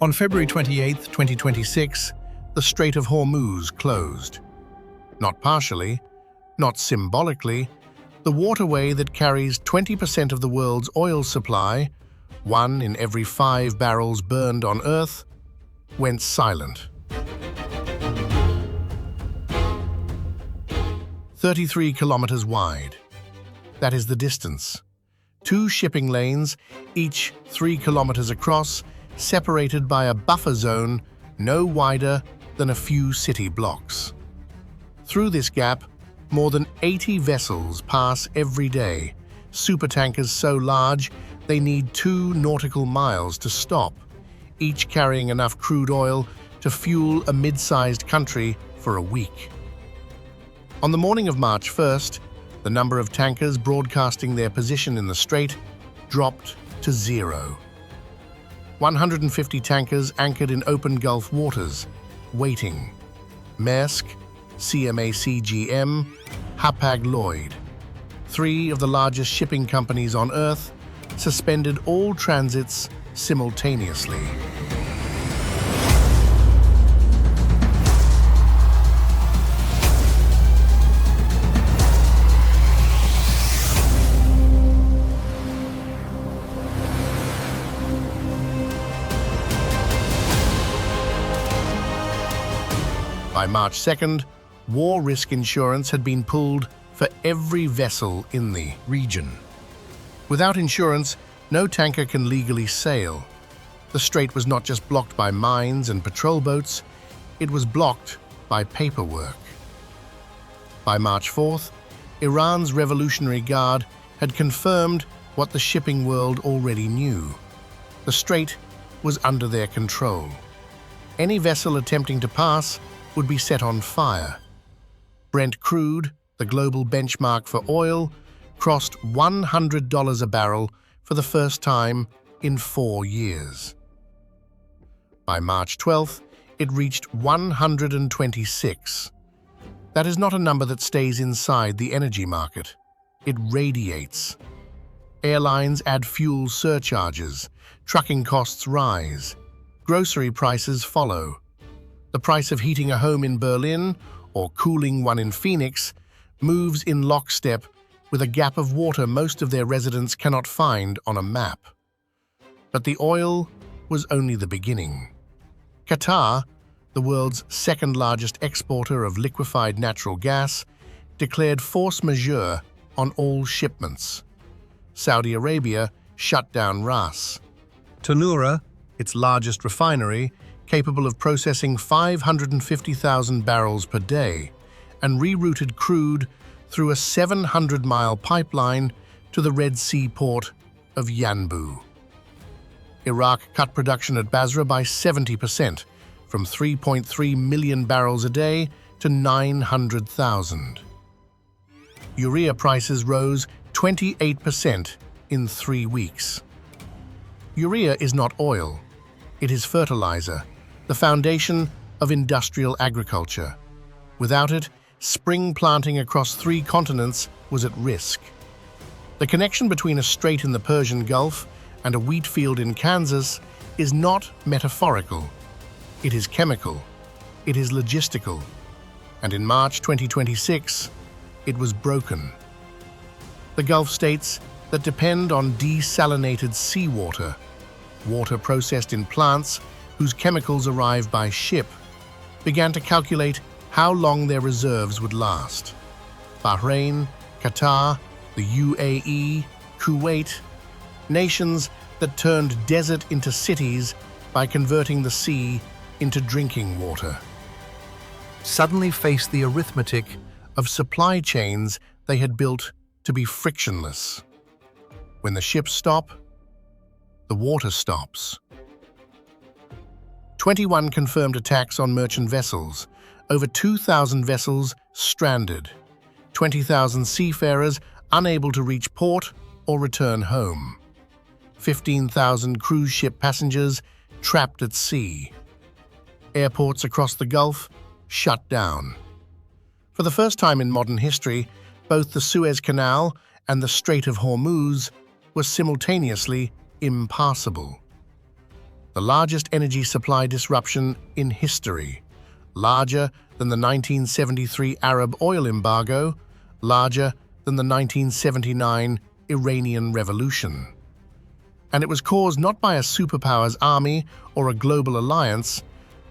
On February 28, 2026, the Strait of Hormuz closed. Not partially, not symbolically, the waterway that carries 20% of the world's oil supply, 1 in every 5 barrels burned on Earth, went silent. 33 kilometers wide. That is the distance. 2 shipping lanes, each 3 kilometers across, separated by a buffer zone no wider than a few city blocks. Through this gap, more than 80 vessels pass every day, supertankers so large they need 2 nautical miles to stop, each carrying enough crude oil to fuel a mid-sized country for a week. On the morning of March 1st, the number of tankers broadcasting their position in the strait dropped to 0. 150 tankers anchored in open Gulf waters, waiting. Maersk, CMA-CGM, Hapag-Lloyd, 3 of the largest shipping companies on Earth, suspended all transits simultaneously. By March 2nd, war risk insurance had been pulled for every vessel in the region. Without insurance, no tanker can legally sail. The strait was not just blocked by mines and patrol boats, it was blocked by paperwork. By March 4th, Iran's Revolutionary Guard had confirmed what the shipping world already knew. The strait was under their control. Any vessel attempting to pass would be set on fire. Brent crude, the global benchmark for oil, crossed $100 a barrel for the first time in 4 years. By March 12th, it reached 126. That is not a number that stays inside the energy market. It radiates. Airlines add fuel surcharges, trucking costs rise, grocery prices follow. The price of heating a home in Berlin or cooling one in Phoenix moves in lockstep with a gap of water most of their residents cannot find on a map. But the oil was only the beginning. Qatar, the world's second-largest exporter of liquefied natural gas, declared force majeure on all shipments. Saudi Arabia shut down Ras. Tanura, its largest refinery, capable of processing 550,000 barrels per day, and rerouted crude through a 700-mile pipeline to the Red Sea port of Yanbu. Iraq cut production at Basra by 70%, from 3.3 million barrels a day to 900,000. Urea prices rose 28% in 3 weeks. Urea is not oil. It is fertilizer, the foundation of industrial agriculture. Without it, spring planting across 3 continents was at risk. The connection between a strait in the Persian Gulf and a wheat field in Kansas is not metaphorical. It is chemical. It is logistical. And in March 2026, it was broken. The Gulf states that depend on desalinated seawater, water processed in plants whose chemicals arrive by ship, began to calculate how long their reserves would last. Bahrain, Qatar, the UAE, Kuwait, nations that turned desert into cities by converting the sea into drinking water, suddenly faced the arithmetic of supply chains they had built to be frictionless. When the ships stop, the water stops. 21 confirmed attacks on merchant vessels, over 2,000 vessels stranded, 20,000 seafarers unable to reach port or return home, 15,000 cruise ship passengers trapped at sea. Airports across the Gulf shut down. For the first time in modern history, both the Suez Canal and the Strait of Hormuz were simultaneously impassable. The largest energy supply disruption in history, larger than the 1973 Arab oil embargo, larger than the 1979 Iranian Revolution. And it was caused not by a superpower's army or a global alliance,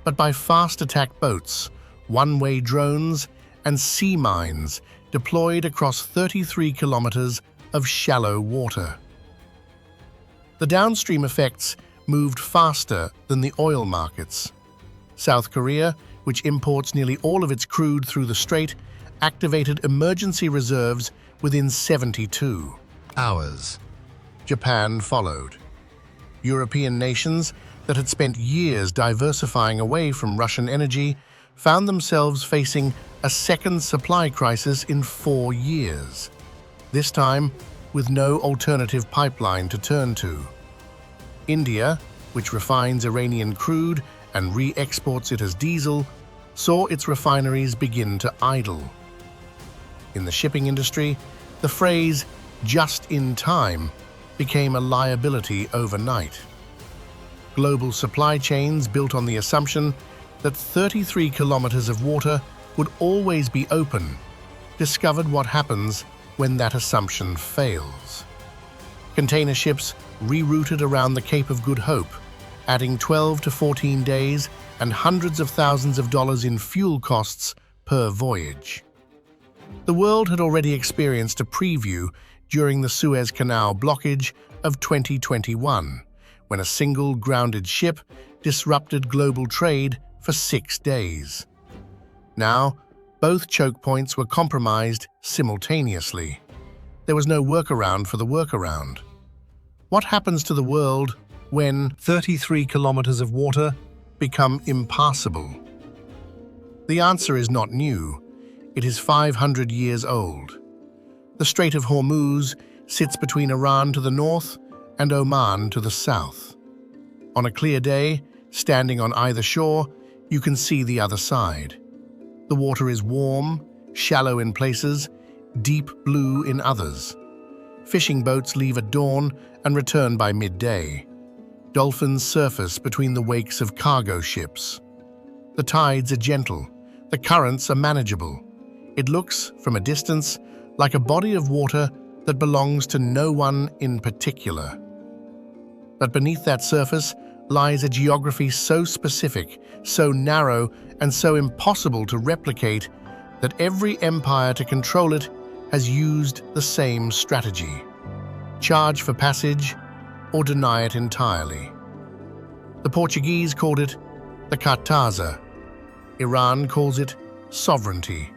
but by fast attack boats, one-way drones, and sea mines deployed across 33 kilometers of shallow water. The downstream effects moved faster than the oil markets. South Korea, which imports nearly all of its crude through the strait, activated emergency reserves within 72 hours. Japan followed. European nations that had spent years diversifying away from Russian energy found themselves facing a second supply crisis in 4 years, this time with no alternative pipeline to turn to. India, which refines Iranian crude and re-exports it as diesel, saw its refineries begin to idle. In the shipping industry, the phrase "just in time" became a liability overnight. Global supply chains built on the assumption that 33 kilometers of water would always be open discovered what happens when that assumption fails. Container ships rerouted around the Cape of Good Hope, adding 12 to 14 days and hundreds of thousands of dollars in fuel costs per voyage. The world had already experienced a preview during the Suez Canal blockage of 2021, when a single grounded ship disrupted global trade for 6 days. Now, both choke points were compromised simultaneously. There was no workaround for the workaround. What happens to the world when 33 kilometers of water become impassable? The answer is not new. It is 500 years old. The Strait of Hormuz sits between Iran to the north and Oman to the south. On a clear day, standing on either shore, you can see the other side. The water is warm, shallow in places, deep blue in others. Fishing boats leave at dawn and return by midday. Dolphins surface between the wakes of cargo ships. The tides are gentle, the currents are manageable. It looks, from a distance, like a body of water that belongs to no one in particular. But beneath that surface lies a geography so specific, so narrow, and so impossible to replicate that every empire to control it has used the same strategy: charge for passage or deny it entirely. The Portuguese called it the cartaza. Iran calls it sovereignty.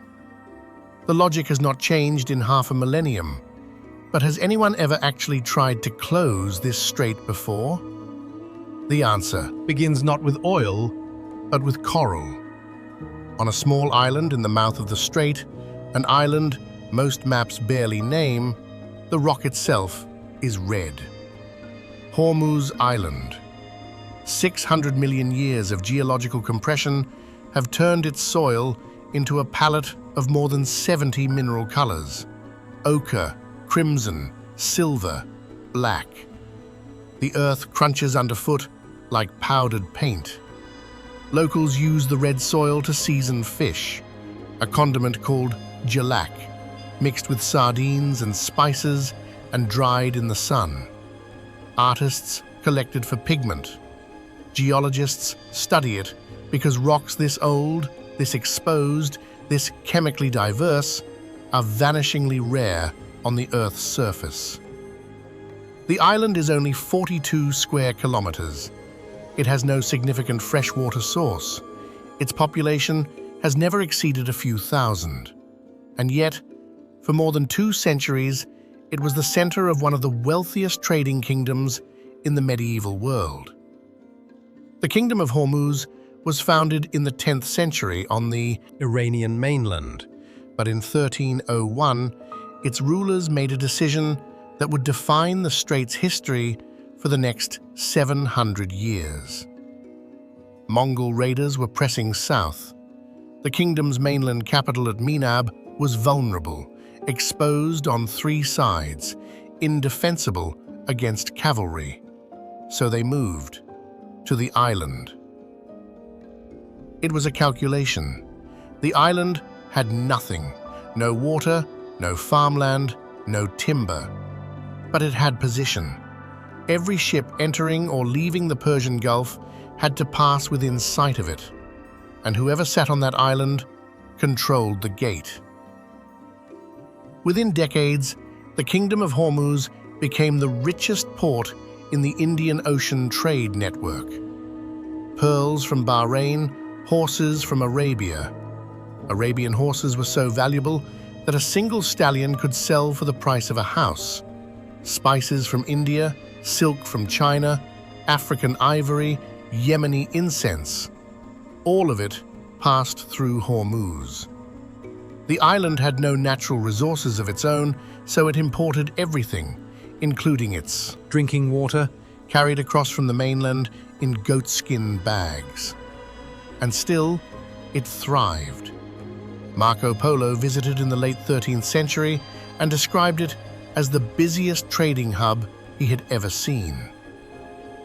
The logic has not changed in half a millennium, but has anyone ever actually tried to close this strait before? The answer begins not with oil, but with coral. On a small island in the mouth of the strait, an island most maps barely name, the rock itself is red. Hormuz Island. 600 million years of geological compression have turned its soil into a palette of more than 70 mineral colors: ochre, crimson, silver, black. The earth crunches underfoot like powdered paint. Locals use the red soil to season fish, a condiment called gelac, mixed with sardines and spices and dried in the sun. Artists collect it for pigment. Geologists study it because rocks this old, this exposed, this chemically diverse are vanishingly rare on the Earth's surface. The island is only 42 square kilometers. It has no significant freshwater source. Its population has never exceeded a few thousand. And yet, for more than 2 centuries, it was the center of one of the wealthiest trading kingdoms in the medieval world. The Kingdom of Hormuz was founded in the 10th century on the Iranian mainland, but in 1301, its rulers made a decision that would define the strait's history for the next 700 years. Mongol raiders were pressing south. The kingdom's mainland capital at Minab was vulnerable, exposed on three sides, indefensible against cavalry. So they moved to the island. It was a calculation. The island had nothing, no water, no farmland, no timber. But it had position. Every ship entering or leaving the Persian Gulf had to pass within sight of it, and whoever sat on that island controlled the gate. Within decades, the Kingdom of Hormuz became the richest port in the Indian Ocean trade network. Pearls from Bahrain, horses from Arabia. Arabian horses were so valuable that a single stallion could sell for the price of a house. Spices from India, silk from China, African ivory, Yemeni incense. All of it passed through Hormuz. The island had no natural resources of its own, so it imported everything, including its drinking water, carried across from the mainland in goatskin bags. And still, it thrived. Marco Polo visited in the late 13th century and described it as the busiest trading hub he had ever seen.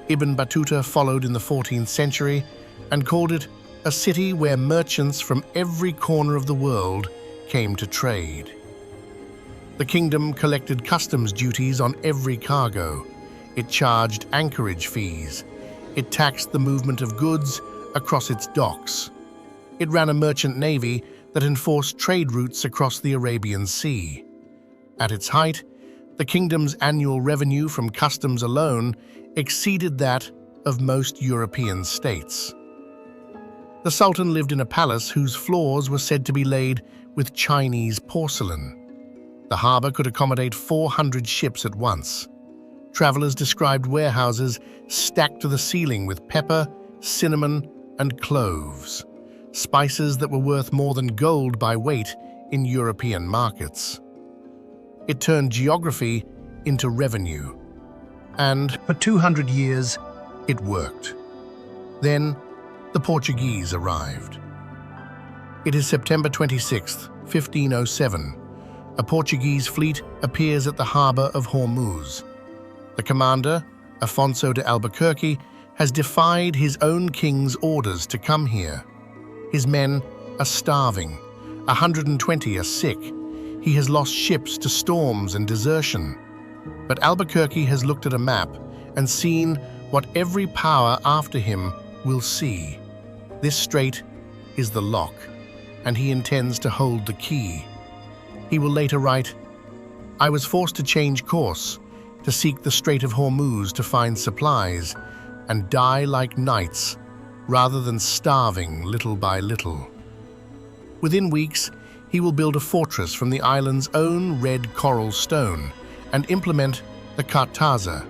Ibn Battuta followed in the 14th century and called it a city where merchants from every corner of the world came to trade. The kingdom collected customs duties on every cargo. It charged anchorage fees. It taxed the movement of goods across its docks. It ran a merchant navy that enforced trade routes across the Arabian Sea. At its height, the kingdom's annual revenue from customs alone exceeded that of most European states. The Sultan lived in a palace whose floors were said to be laid with Chinese porcelain. The harbor could accommodate 400 ships at once. Travelers described warehouses stacked to the ceiling with pepper, cinnamon, and cloves, spices that were worth more than gold by weight in European markets. It turned geography into revenue. And for 200 years, it worked. Then, the Portuguese arrived. It is September 26, 1507. A Portuguese fleet appears at the harbor of Hormuz. The commander, Afonso de Albuquerque, has defied his own king's orders to come here. His men are starving. 120 are sick. He has lost ships to storms and desertion. But Albuquerque has looked at a map and seen what every power after him will see. This strait is the lock, and he intends to hold the key. He will later write, "I was forced to change course, to seek the Strait of Hormuz to find supplies, and die like knights, rather than starving little by little." Within weeks, he will build a fortress from the island's own red coral stone and implement the cartaza,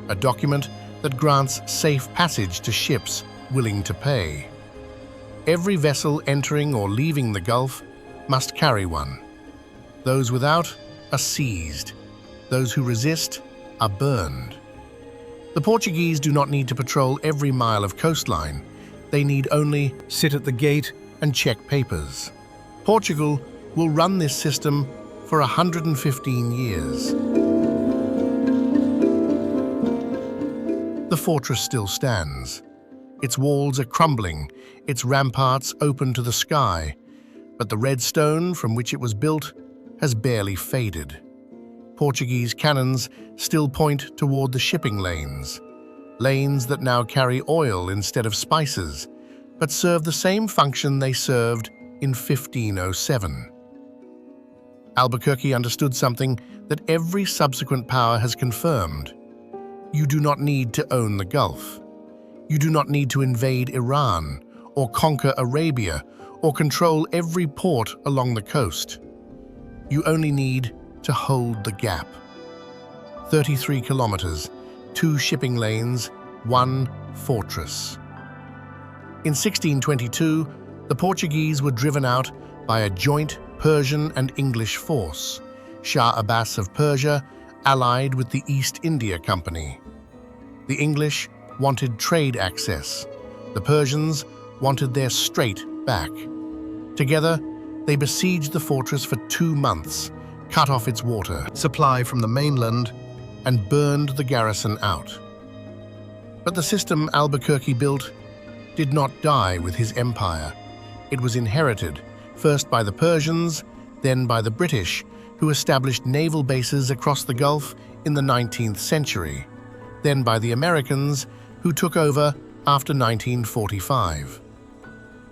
a document that grants safe passage to ships willing to pay. Every vessel entering or leaving the Gulf must carry one. Those without are seized. Those who resist are burned. The Portuguese do not need to patrol every mile of coastline. They need only sit at the gate and check papers. Portugal will run this system for 115 years. The fortress still stands. Its walls are crumbling, its ramparts open to the sky, but the red stone from which it was built has barely faded. Portuguese cannons still point toward the shipping lanes that now carry oil instead of spices, but serve the same function they served in 1507. Albuquerque understood something that every subsequent power has confirmed. You do not need to own the Gulf. You do not need to invade Iran or conquer Arabia or control every port along the coast. You only need to hold the gap. 33 kilometers, 2 shipping lanes, 1 fortress. In 1622, the Portuguese were driven out by a joint Persian and English force. Shah Abbas of Persia allied with the East India Company. The English wanted trade access. The Persians wanted their strait back. Together, they besieged the fortress for 2 months, cut off its water supply from the mainland, and burned the garrison out. But the system Albuquerque built did not die with his empire. It was inherited, first by the Persians, then by the British, who established naval bases across the Gulf in the 19th century, then by the Americans, who took over after 1945.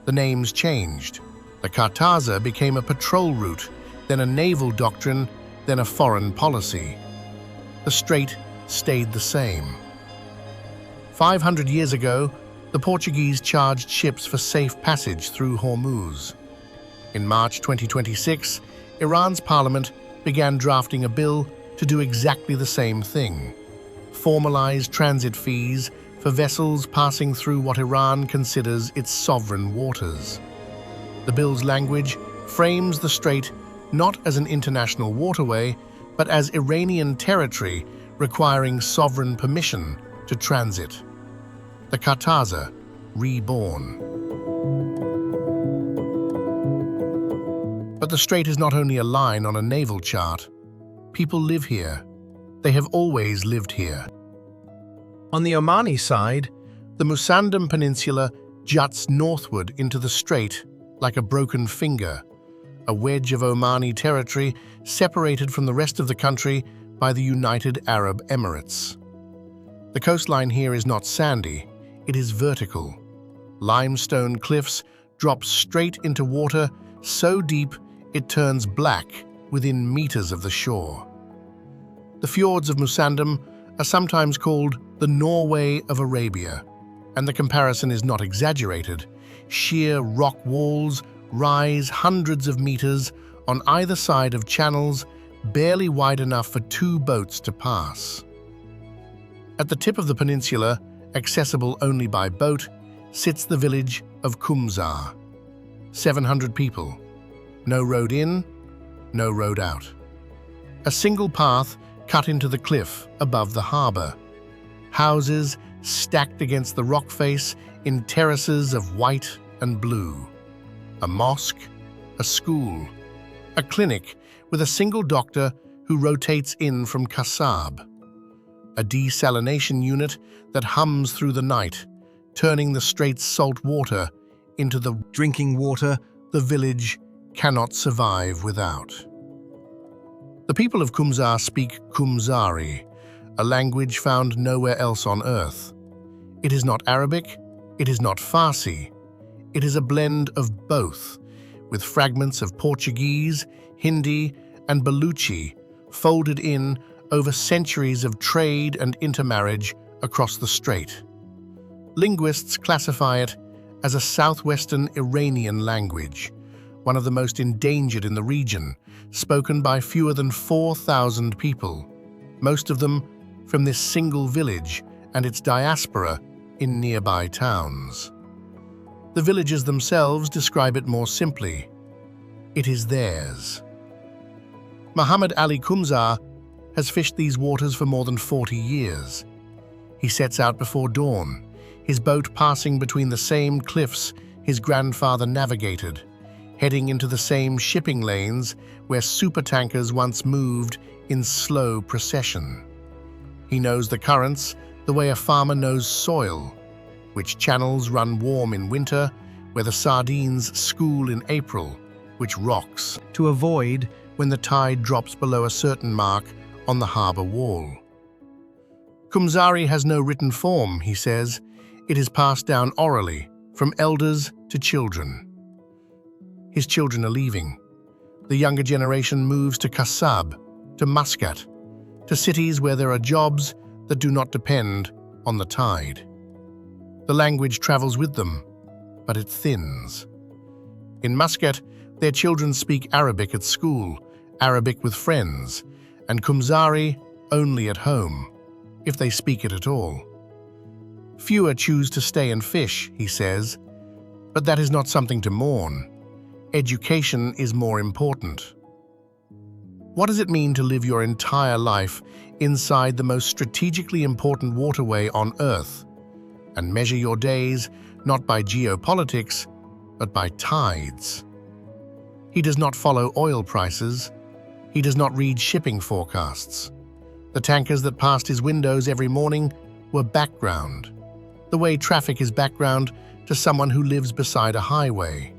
The names changed. The cartaza became a patrol route, then a naval doctrine, then a foreign policy. The strait stayed the same. 500 years ago, the Portuguese charged ships for safe passage through Hormuz. In March 2026, Iran's parliament began drafting a bill to do exactly the same thing: formalize transit fees for vessels passing through what Iran considers its sovereign waters. The bill's language frames the strait not as an international waterway, but as Iranian territory requiring sovereign permission to transit. The cartaza, reborn. But the strait is not only a line on a naval chart. People live here. They have always lived here. On the Omani side, the Musandam Peninsula juts northward into the strait like a broken finger, a wedge of Omani territory separated from the rest of the country by the United Arab Emirates. The coastline here is not sandy, it is vertical. Limestone cliffs drop straight into water so deep it turns black within meters of the shore. The fjords of Musandam are sometimes called the Norway of Arabia, and the comparison is not exaggerated. Sheer rock walls rise hundreds of meters on either side of channels barely wide enough for 2 boats to pass. At the tip of the peninsula, accessible only by boat, sits the village of Kumzar. 700 people. No road in, no road out. A single path cut into the cliff above the harbor. Houses stacked against the rock face in terraces of white and blue. A mosque, a school, a clinic with a single doctor who rotates in from Kasab. A desalination unit that hums through the night, turning the strait's salt water into the drinking water the village cannot survive without. The people of Kumzar speak Kumzari, a language found nowhere else on earth. It is not Arabic, it is not Farsi. It is a blend of both, with fragments of Portuguese, Hindi, and Baluchi folded in over centuries of trade and intermarriage across the strait. Linguists classify it as a southwestern Iranian language, one of the most endangered in the region, spoken by fewer than 4,000 people, most of them from this single village and its diaspora in nearby towns. The villagers themselves describe it more simply. It is theirs. Muhammad Ali Kumzar has fished these waters for more than 40 years. He sets out before dawn, his boat passing between the same cliffs his grandfather navigated, heading into the same shipping lanes where supertankers once moved in slow procession. He knows the currents the way a farmer knows soil, which channels run warm in winter, where the sardines school in April, which rocks to avoid when the tide drops below a certain mark on the harbor wall. Kumzari has no written form, he says. It is passed down orally, from elders to children. His children are leaving. The younger generation moves to Kasab, to Muscat, to cities where there are jobs that do not depend on the tide. The language travels with them, but it thins. In Muscat, their children speak Arabic at school, Arabic with friends, and Kumzari only at home, if they speak it at all. Fewer choose to stay and fish, he says, but that is not something to mourn. Education is more important. What does it mean to live your entire life inside the most strategically important waterway on Earth, and measure your days not by geopolitics, but by tides? He does not follow oil prices. He does not read shipping forecasts. The tankers that passed his windows every morning were background, the way traffic is background to someone who lives beside a highway.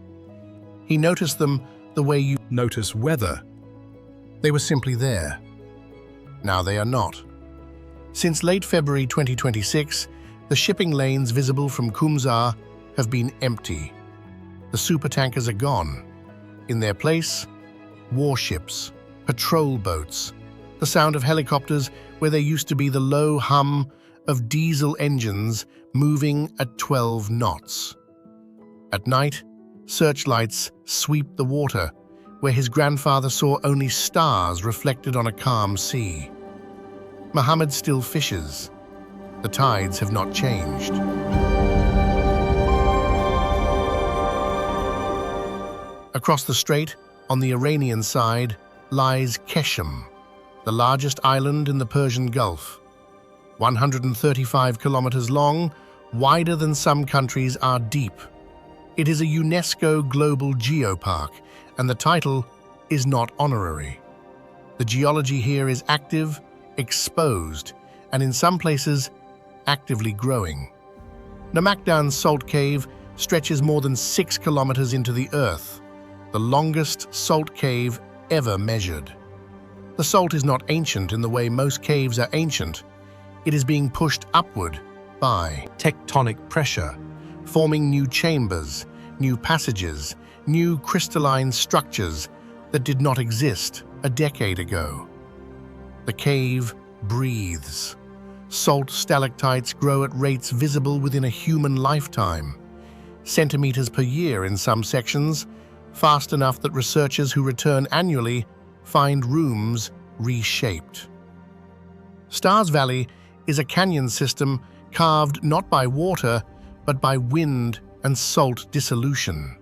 He noticed them the way you notice weather. They were simply there. Now they are not. Since late February 2026, the shipping lanes visible from Kumzar have been empty. The supertankers are gone. In their place, warships, patrol boats, the sound of helicopters where there used to be the low hum of diesel engines moving at 12 knots. At night, searchlights sweep the water, where his grandfather saw only stars reflected on a calm sea. Muhammad still fishes. The tides have not changed. Across the strait, on the Iranian side, lies Keshem, the largest island in the Persian Gulf. 135 kilometers long, wider than some countries are deep. It is a UNESCO Global Geopark, and the title is not honorary. The geology here is active, exposed, and in some places, actively growing. Namakdan's salt cave stretches more than 6 kilometers into the earth, the longest salt cave ever measured. The salt is not ancient in the way most caves are ancient. It is being pushed upward by tectonic pressure, forming new chambers, new passages, new crystalline structures that did not exist a decade ago. The cave breathes. Salt stalactites grow at rates visible within a human lifetime, centimeters per year in some sections, fast enough that researchers who return annually find rooms reshaped. Stars Valley is a canyon system carved not by water, but by wind and salt dissolution.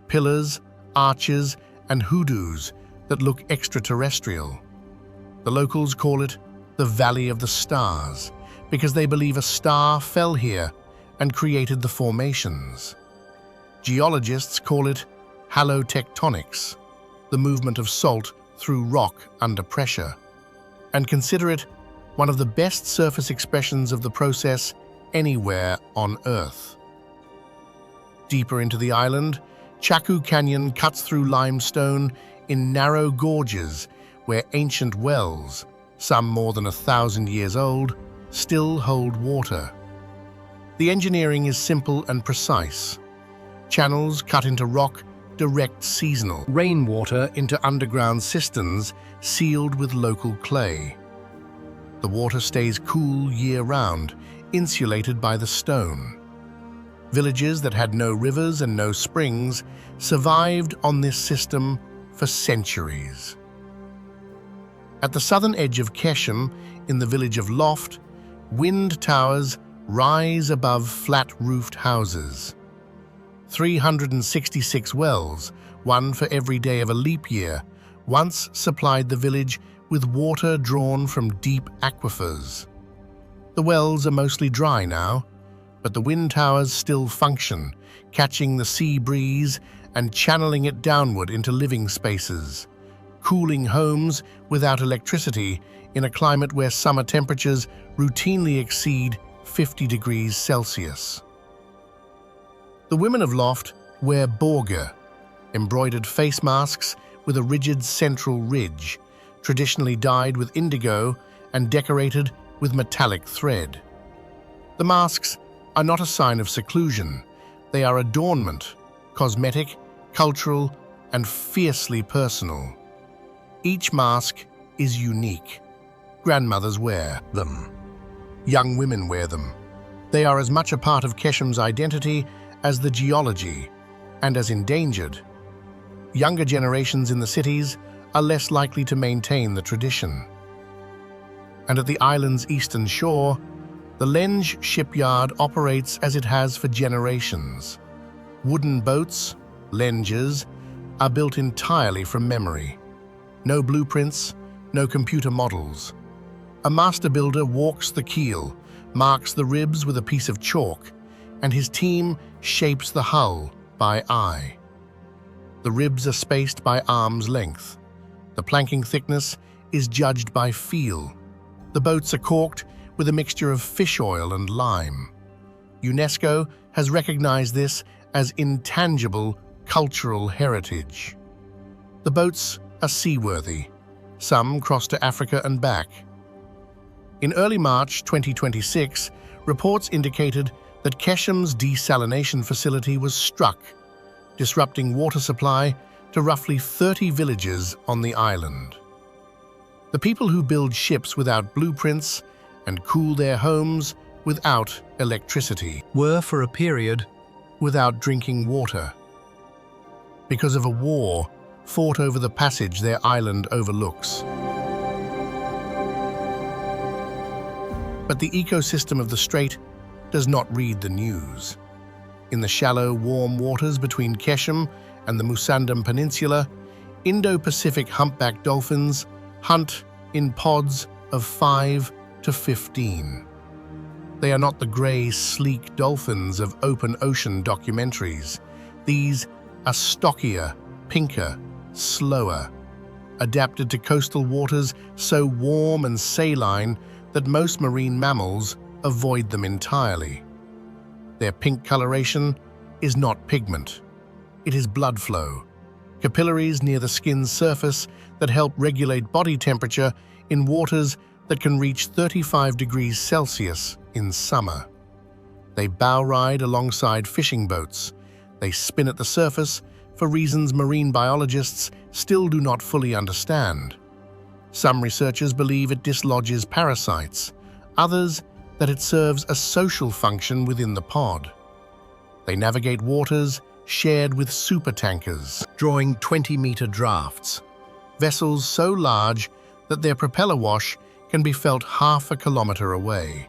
Pillars, arches, and hoodoos that look extraterrestrial. The locals call it the Valley of the Stars because they believe a star fell here and created the formations. Geologists call it halotectonics, the movement of salt through rock under pressure, and consider it one of the best surface expressions of the process anywhere on Earth. Deeper into the island, Chaku Canyon cuts through limestone in narrow gorges where ancient wells, some more than 1,000 years old, still hold water. The engineering is simple and precise. Channels cut into rock direct seasonal rainwater into underground cisterns sealed with local clay. The water stays cool year-round, insulated by the stone. Villages that had no rivers and no springs survived on this system for centuries. At the southern edge of Keshem, in the village of Loft, wind towers rise above flat-roofed houses. 366 wells, one for every day of a leap year, once supplied the village with water drawn from deep aquifers. The wells are mostly dry now, but the wind towers still function, catching the sea breeze and channeling it downward into living spaces, cooling homes without electricity in a climate where summer temperatures routinely exceed 50 degrees Celsius. The women of Loft wear borga, embroidered face masks with a rigid central ridge, traditionally dyed with indigo and decorated with metallic thread. The masks are not a sign of seclusion. They are adornment, cosmetic, cultural, and fiercely personal. Each mask is unique. Grandmothers wear them. Young women wear them. They are as much a part of Keshem's identity as the geology, and as endangered. Younger generations in the cities are less likely to maintain the tradition. And at the island's eastern shore, the Lenge shipyard operates as it has for generations. Wooden boats, Lenges, are built entirely from memory. No blueprints, no computer models. A master builder walks the keel, marks the ribs with a piece of chalk, and his team shapes the hull by eye. The ribs are spaced by arm's length. The planking thickness is judged by feel. The boats are caulked with a mixture of fish oil and lime. UNESCO has recognized this as intangible cultural heritage. The boats are seaworthy. Some cross to Africa and back. In early March 2026, reports indicated that Kesham's desalination facility was struck, disrupting water supply to roughly 30 villages on the island. The people who build ships without blueprints and cool their homes without electricity were, for a period, without drinking water, because of a war fought over the passage their island overlooks. But the ecosystem of the strait does not read the news. In the shallow, warm waters between Kesham and the Musandam Peninsula, Indo-Pacific humpback dolphins hunt in pods of 5 to 15. They are not the grey, sleek dolphins of open ocean documentaries. These are stockier, pinker, slower, adapted to coastal waters so warm and saline that most marine mammals avoid them entirely. Their pink coloration is not pigment. It is blood flow, capillaries near the skin's surface that help regulate body temperature in waters that can reach 35 degrees Celsius in summer. They bow ride alongside fishing boats. They spin at the surface for reasons marine biologists still do not fully understand. Some researchers believe it dislodges parasites, others that it serves a social function within the pod. They navigate waters shared with supertankers, drawing 20-meter drafts, vessels so large that their propeller wash can be felt half a kilometer away.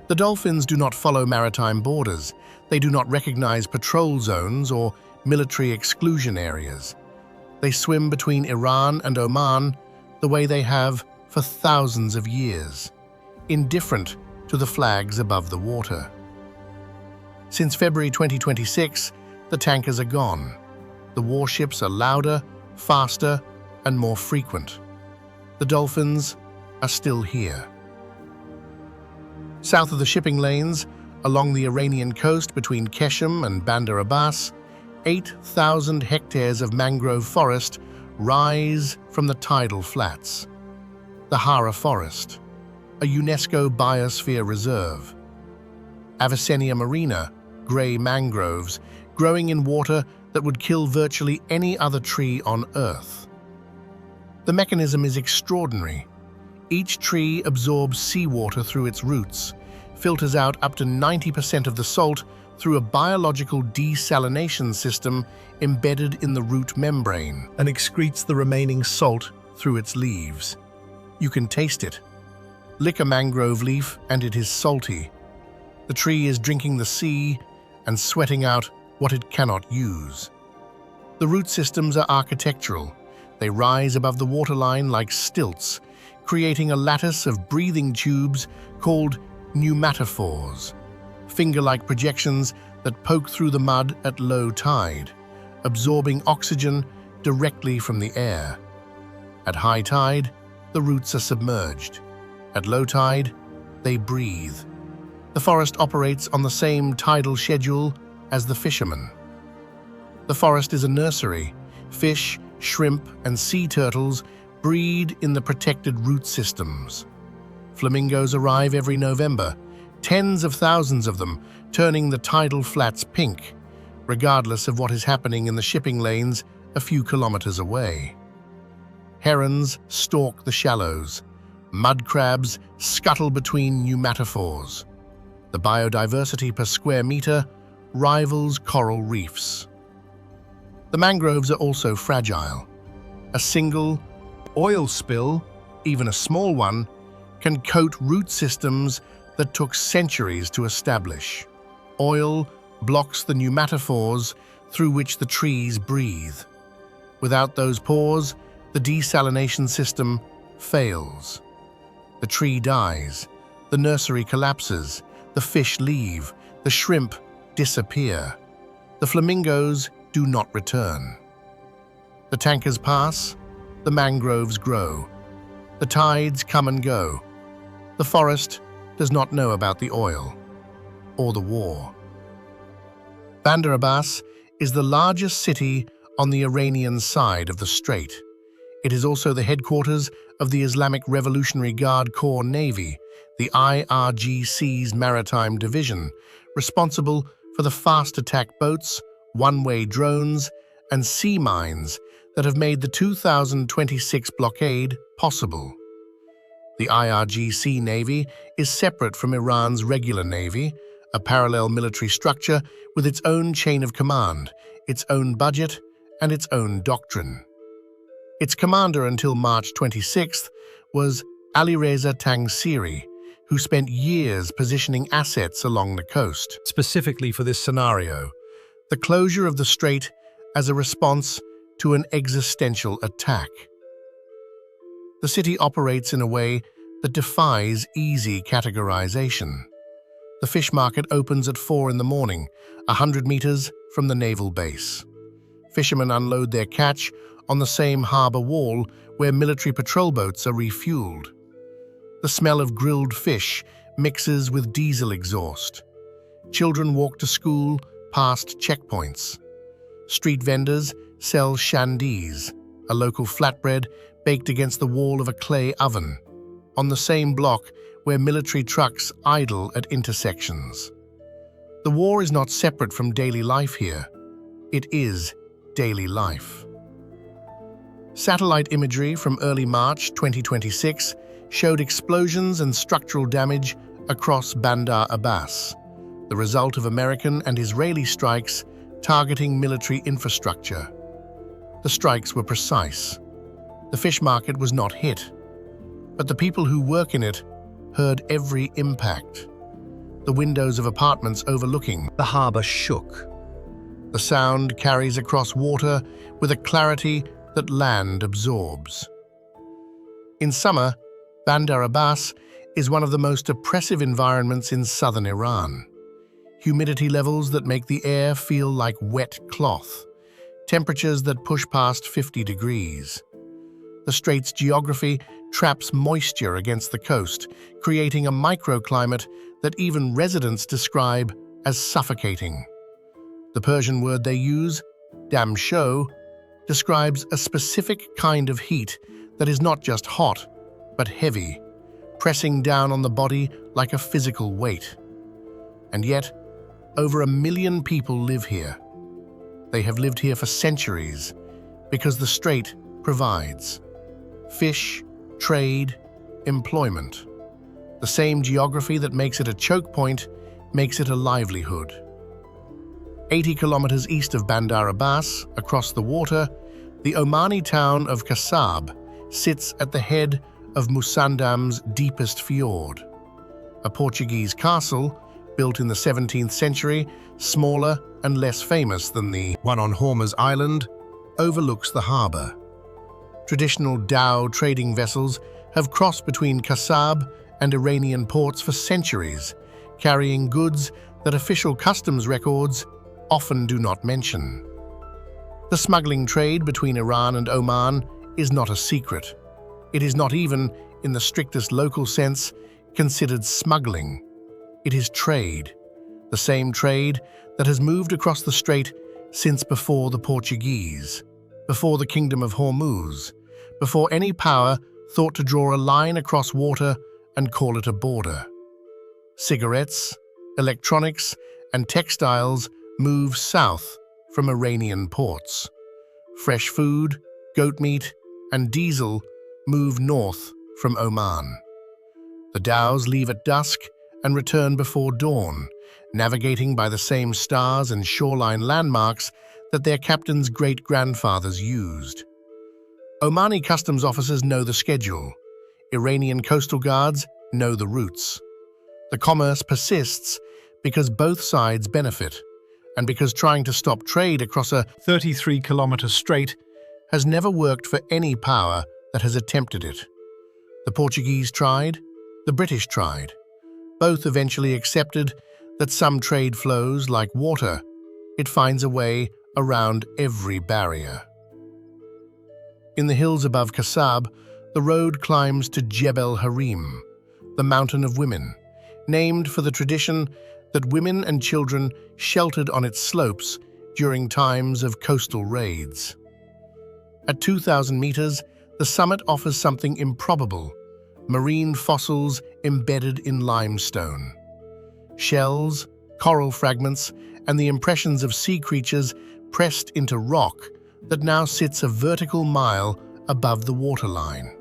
The dolphins do not follow maritime borders. They do not recognize patrol zones or military exclusion areas. They swim between Iran and Oman the way they have for thousands of years, indifferent to the flags above the water. Since February 2026, the tankers are gone. The warships are louder, faster, and more frequent. The dolphins are still here. South of the shipping lanes, along the Iranian coast between Kesham and Bandar Abbas, 8,000 hectares of mangrove forest rise from the tidal flats. The Hara Forest, a UNESCO biosphere reserve. Avicennia marina, grey mangroves, growing in water that would kill virtually any other tree on Earth. The mechanism is extraordinary. Each tree absorbs seawater through its roots, filters out up to 90% of the salt through a biological desalination system embedded in the root membrane, and excretes the remaining salt through its leaves. You can taste it. Lick a mangrove leaf and it is salty. The tree is drinking the sea and sweating out what it cannot use. The root systems are architectural. They rise above the waterline like stilts, creating a lattice of breathing tubes called pneumatophores, finger-like projections that poke through the mud at low tide, absorbing oxygen directly from the air. At high tide, the roots are submerged. At low tide, they breathe. The forest operates on the same tidal schedule as the fishermen. The forest is a nursery. Fish, shrimp, and sea turtles breed in the protected root systems. Flamingos arrive every November, tens of thousands of them, turning the tidal flats pink, regardless of what is happening in the shipping lanes a few kilometers away. Herons stalk the shallows. Mud crabs scuttle between pneumatophores. The biodiversity per square meter rivals coral reefs. The mangroves are also fragile. A single oil spill, even a small one, can coat root systems that took centuries to establish. Oil blocks the pneumatophores through which the trees breathe. Without those pores, the desalination system fails. The tree dies, the nursery collapses, the fish leave, the shrimp disappear. The flamingos do not return. The tankers pass, the mangroves grow, the tides come and go. The forest does not know about the oil or the war. Bandar Abbas is the largest city on the Iranian side of the strait. It is also the headquarters of the Islamic Revolutionary Guard Corps Navy, the IRGC's Maritime Division, responsible for the fast attack boats, one-way drones, and sea mines that have made the 2026 blockade possible. The IRGC Navy is separate from Iran's regular navy, a parallel military structure with its own chain of command, its own budget, and its own doctrine. Its commander until March 26th was Alireza Tangsiri, who spent years positioning assets along the coast. Specifically for this scenario, the closure of the strait as a response to an existential attack. The city operates in a way that defies easy categorization. The fish market opens at 4 in the morning, 100 meters from the naval base. Fishermen unload their catch on the same harbor wall where military patrol boats are refueled. The smell of grilled fish mixes with diesel exhaust. Children walk to school past checkpoints. Street vendors sell shandies, a local flatbread baked against the wall of a clay oven, on the same block where military trucks idle at intersections. The war is not separate from daily life here. It is daily life. Satellite imagery from early March 2026 showed explosions and structural damage across Bandar Abbas, the result of American and Israeli strikes targeting military infrastructure. The strikes were precise. The fish market was not hit, but the people who work in it heard every impact. The windows of apartments overlooking the harbor shook. The sound carries across water with a clarity that land absorbs. In summer, Bandar Abbas is one of the most oppressive environments in southern Iran. Humidity levels that make the air feel like wet cloth, temperatures that push past 50 degrees. The strait's geography traps moisture against the coast, creating a microclimate that even residents describe as suffocating. The Persian word they use, damsho, describes a specific kind of heat that is not just hot, but heavy, pressing down on the body like a physical weight. And yet, over 1 million people live here. They have lived here for centuries because the strait provides fish, trade, employment. The same geography that makes it a choke point makes it a livelihood. 80 kilometers east of Bandar Abbas, across the water, the Omani town of Kasab sits at the head of Musandam's deepest fjord. A Portuguese castle, built in the 17th century, smaller and less famous than the one on Hormuz Island, overlooks the harbor. Traditional dhow trading vessels have crossed between Kasab and Iranian ports for centuries, carrying goods that official customs records often do not mention. The smuggling trade between Iran and Oman is not a secret. It is not even, in the strictest local sense, considered smuggling. It is trade, the same trade that has moved across the strait since before the Portuguese, before the Kingdom of Hormuz, before any power thought to draw a line across water and call it a border. Cigarettes, electronics, and textiles move south from Iranian ports. Fresh food, goat meat, and diesel move north from Oman. The dhows leave at dusk and return before dawn, navigating by the same stars and shoreline landmarks that their captains' great-grandfathers used. Omani customs officers know the schedule. Iranian coastal guards know the routes. The commerce persists because both sides benefit, and because trying to stop trade across a 33-kilometer strait has never worked for any power that has attempted it. The Portuguese tried, the British tried. Both eventually accepted that some trade flows like water. It finds a way around every barrier. In the hills above Kasab, the road climbs to Jebel Harim, the Mountain of Women, named for the tradition that women and children sheltered on its slopes during times of coastal raids. At 2,000 meters, the summit offers something improbable: marine fossils embedded in limestone. Shells, coral fragments, and the impressions of sea creatures pressed into rock that now sits a vertical mile above the waterline.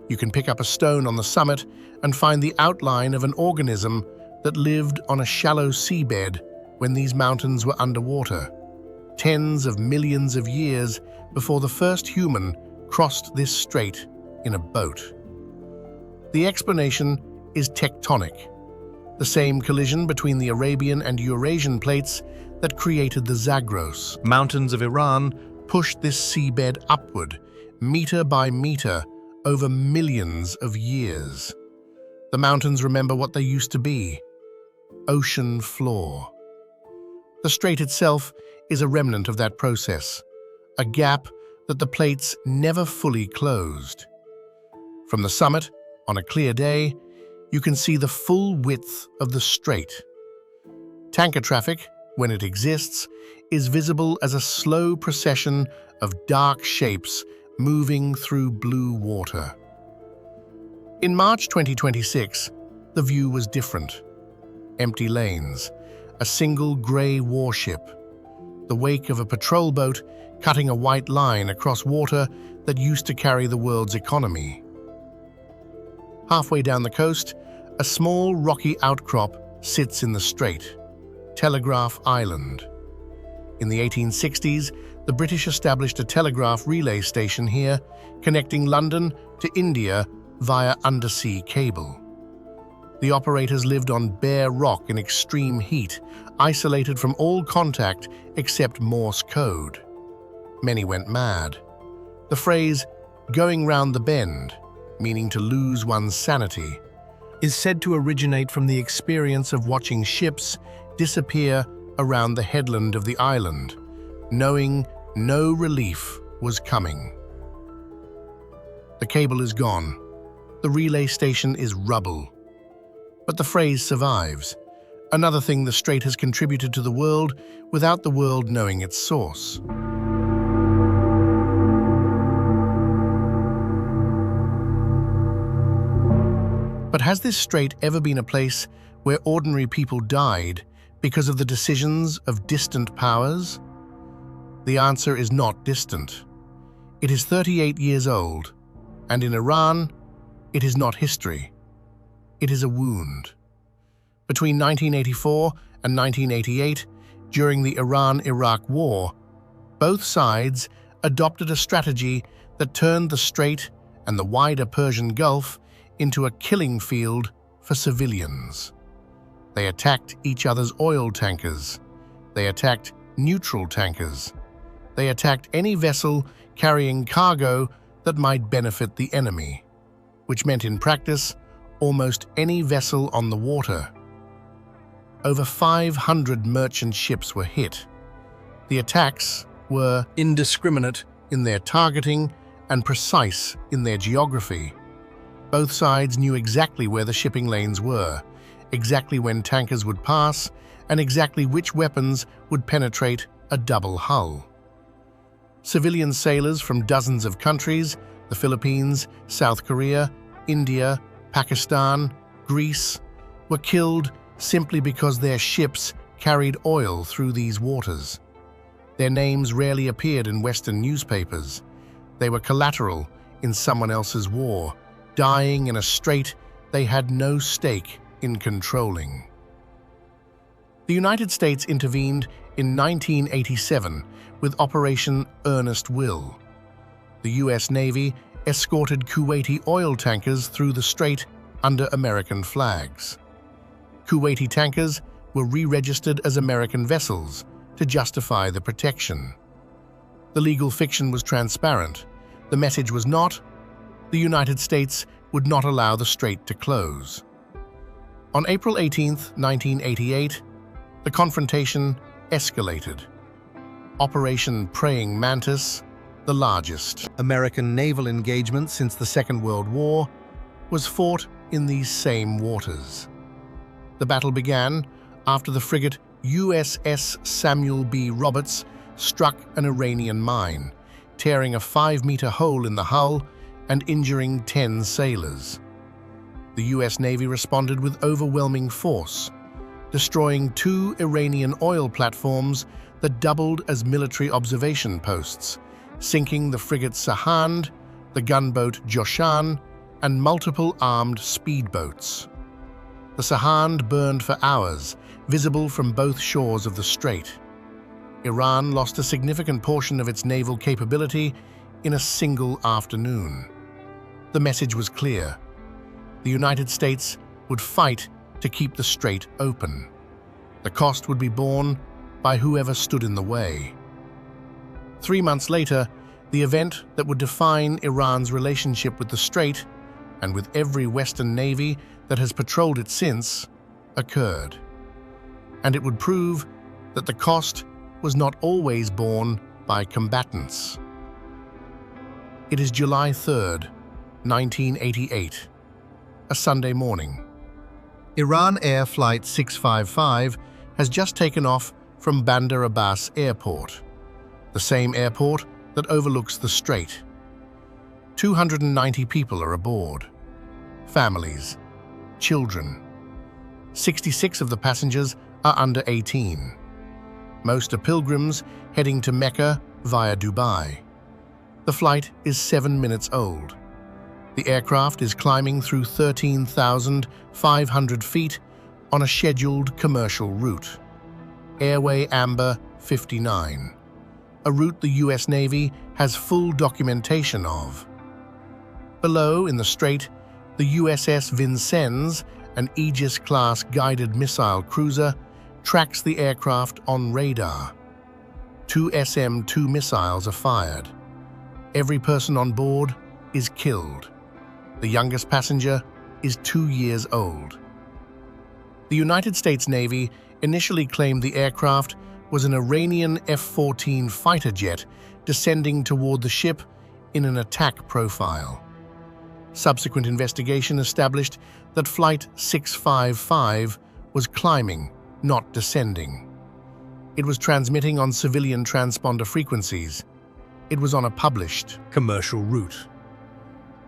You can pick up a stone on the summit and find the outline of an organism that lived on a shallow seabed when these mountains were underwater, tens of millions of years before the first human crossed this strait in a boat. The explanation is tectonic, the same collision between the Arabian and Eurasian plates that created the Zagros. Mountains of Iran pushed this seabed upward, meter by meter, over millions of years. The mountains remember what they used to be: ocean floor. The strait itself is a remnant of that process, a gap that the plates never fully closed. From the summit, on a clear day, you can see the full width of the strait. Tanker traffic, when it exists, is visible as a slow procession of dark shapes moving through blue water. In March 2026, the view was different. Empty lanes, a single grey warship, the wake of a patrol boat cutting a white line across water that used to carry the world's economy. Halfway down the coast, a small rocky outcrop sits in the strait, Telegraph Island. In the 1860s, the British established a telegraph relay station here, connecting London to India via undersea cable. The operators lived on bare rock in extreme heat, isolated from all contact except Morse code. Many went mad. The phrase, "going round the bend," meaning to lose one's sanity, is said to originate from the experience of watching ships disappear around the headland of the island, knowing no relief was coming. The cable is gone. The relay station is rubble. But the phrase survives, another thing the strait has contributed to the world without the world knowing its source. But has this strait ever been a place where ordinary people died because of the decisions of distant powers? The answer is not distant. It is 38 years old, and in Iran, it is not history. It is a wound. Between 1984 and 1988, during the Iran-Iraq War, both sides adopted a strategy that turned the strait and the wider Persian Gulf into a killing field for civilians. They attacked each other's oil tankers. They attacked neutral tankers. They attacked any vessel carrying cargo that might benefit the enemy, which meant in practice almost any vessel on the water. Over 500 merchant ships were hit. The attacks were indiscriminate in their targeting and precise in their geography. Both sides knew exactly where the shipping lanes were, exactly when tankers would pass, and exactly which weapons would penetrate a double hull. Civilian sailors from dozens of countries, the Philippines, South Korea, India, Pakistan, Greece, were killed simply because their ships carried oil through these waters. Their names rarely appeared in Western newspapers. They were collateral in someone else's war, dying in a strait they had no stake in controlling. The United States intervened in 1987 with Operation Earnest Will. The U.S. Navy escorted Kuwaiti oil tankers through the strait under American flags. Kuwaiti tankers were re-registered as American vessels to justify the protection. The legal fiction was transparent. The message was not, the United States would not allow the strait to close. On April 18, 1988, the confrontation escalated. Operation Praying Mantis, the largest American naval engagement since the Second World War, was fought in these same waters. The battle began after the frigate USS Samuel B. Roberts struck an Iranian mine, tearing a 5-meter hole in the hull and injuring 10 sailors. The US Navy responded with overwhelming force, destroying 2 Iranian oil platforms that doubled as military observation posts, sinking the frigate Sahand, the gunboat Joshan, and multiple armed speedboats. The Sahand burned for hours, visible from both shores of the strait. Iran lost a significant portion of its naval capability in a single afternoon. The message was clear. The United States would fight to keep the strait open. The cost would be borne by whoever stood in the way. 3 months later, the event that would define Iran's relationship with the strait, and with every Western navy that has patrolled it since, occurred. And it would prove that the cost was not always borne by combatants. It is July 3rd, 1988, a Sunday morning. Iran Air Flight 655 has just taken off from Bandar Abbas Airport, the same airport that overlooks the strait. 290 people are aboard. Families, children. 66 of the passengers are under 18. Most are pilgrims heading to Mecca via Dubai. The flight is 7 minutes old. The aircraft is climbing through 13,500 feet on a scheduled commercial route. Airway Amber 59, a route the US Navy has full documentation of. Below, in the strait, the USS Vincennes, an Aegis-class guided missile cruiser, tracks the aircraft on radar. 2 SM-2 missiles are fired. Every person on board is killed. The youngest passenger is 2 years old. The United States Navy initially claimed the aircraft was an Iranian F-14 fighter jet descending toward the ship in an attack profile. Subsequent investigation established that Flight 655 was climbing, not descending. It was transmitting on civilian transponder frequencies. It was on a published commercial route.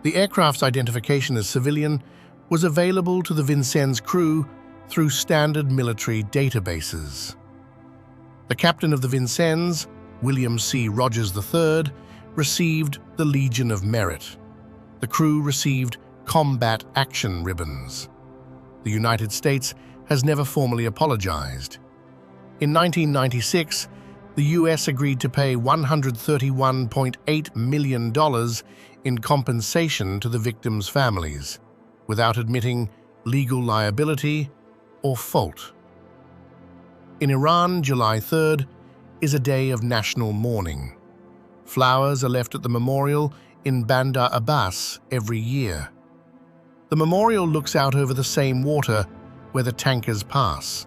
The aircraft's identification as civilian was available to the Vincennes crew through standard military databases. The captain of the Vincennes, William C. Rogers III, received the Legion of Merit. The crew received Combat Action Ribbons. The United States has never formally apologized. In 1996, the US agreed to pay $131.8 million in compensation to the victims' families, without admitting legal liability or fault. In Iran, July 3rd is a day of national mourning. Flowers are left at the memorial in Bandar Abbas every year. The memorial looks out over the same water where the tankers pass,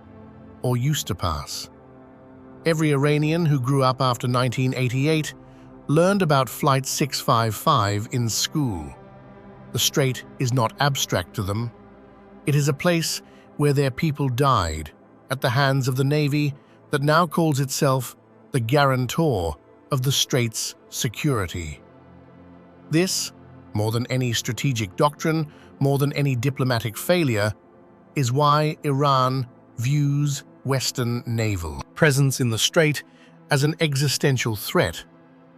or used to pass. Every Iranian who grew up after 1988 learned about Flight 655 in school. The strait is not abstract to them. It is a place where their people died at the hands of the Navy that now calls itself the guarantor of the strait's security. This, more than any strategic doctrine, more than any diplomatic failure, is why Iran views Western naval presence in the strait as an existential threat